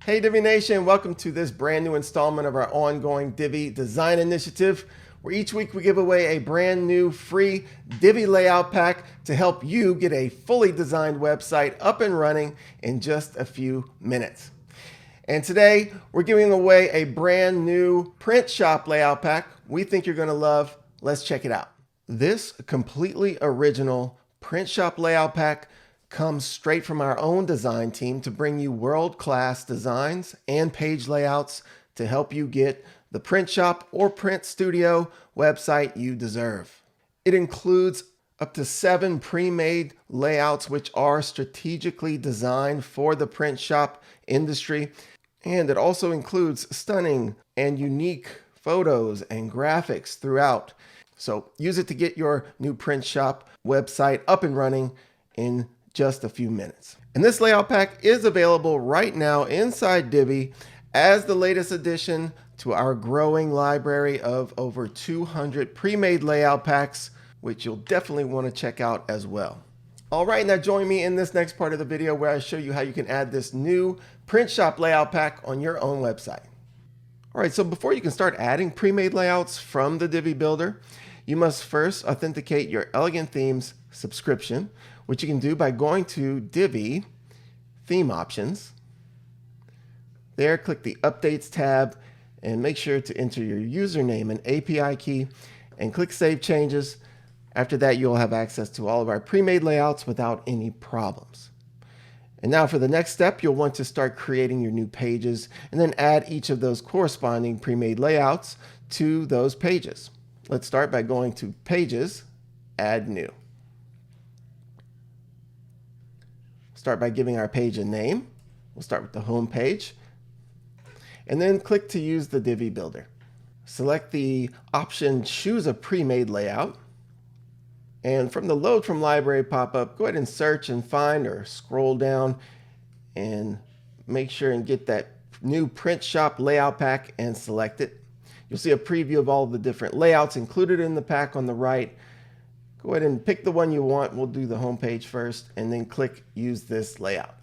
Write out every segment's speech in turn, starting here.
Hey Divi Nation, welcome to this brand new installment of our ongoing Divi design initiative, where each week we give away a brand new free Divi layout pack to help you get a fully designed website up and running in just a few minutes. And today we're giving away a brand new print shop layout pack we think you're going to love. Let's check it out. This completely original print shop layout pack comes straight from our own design team to bring you world-class designs and page layouts to help you get the print shop or print studio website you deserve. It includes up to 7 pre-made layouts which are strategically designed for the print shop industry, and it also includes stunning and unique photos and graphics throughout. So use it to get your new print shop website up and running in just a few minutes. And this layout pack is available right now inside Divi as the latest addition to our growing library of over 200 pre-made layout packs, which you'll definitely want to check out as well. All right, now join me in this next part of the video where I show you how you can add this new print shop layout pack on your own website. All right, so before you can start adding pre-made layouts from the Divi Builder, you must first authenticate your Elegant Themes subscription, which you can do by going to Divi Theme Options. There, click the Updates tab and make sure to enter your username and API key and click Save Changes. After that, you'll have access to all of our pre-made layouts without any problems. And now for the next step, you'll want to start creating your new pages and then add each of those corresponding pre-made layouts to those pages. Let's start by going to Pages, Add New. Start by giving our page a name. We'll start with the home page. And then click to use the Divi Builder. Select the option Choose a Pre-Made Layout. And from the Load from Library pop-up, go ahead and search and find or scroll down and make sure and get that new print shop layout pack and select it. You'll see a preview of all of the different layouts included in the pack on the right. Go ahead and pick the one you want. We'll do the home page first and then click Use This Layout.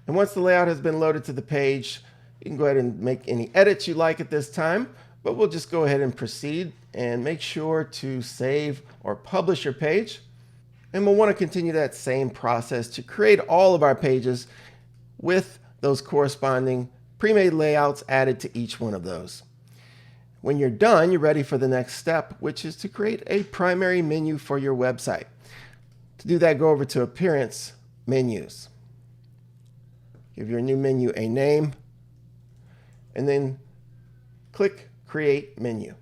And once the layout has been loaded to the page, you can go ahead and make any edits you like at this time, but we'll just go ahead and proceed and make sure to save or publish your page. And we'll want to continue that same process to create all of our pages with those corresponding pre-made layouts added to each one of those. When you're done, you're ready for the next step, which is to create a primary menu for your website. To do that, go over to Appearance, Menus. Give your new menu a name, and then click Create Menu.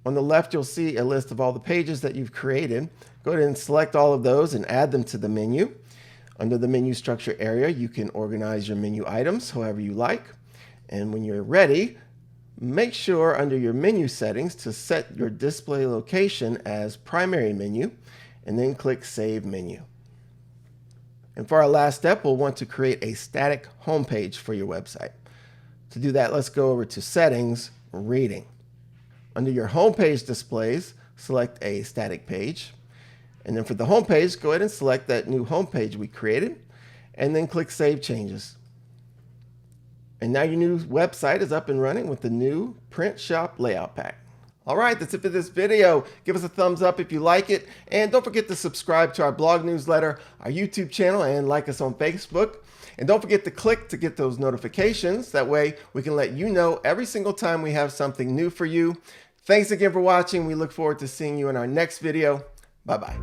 On the left, you'll see a list of all the pages that you've created. Go ahead and select all of those and add them to the menu. Under the menu structure area, you can organize your menu items however you like. And when you're ready, make sure under your menu settings to set your display location as primary menu and then click Save Menu. And for our last step, we'll want to create a static home page for your website. To do that, let's go over to Settings, Reading. Under your home page displays, select a static page. And then for the home page, go ahead and select that new home page we created and then click Save Changes. And now your new website is up and running with the new print shop layout pack. All right, that's it for this video. Give us a thumbs up if you like it. And don't forget to subscribe to our blog newsletter, our YouTube channel, and like us on Facebook. And don't forget to click to get those notifications. That way we can let you know every single time we have something new for you. Thanks again for watching. We look forward to seeing you in our next video. Bye-bye.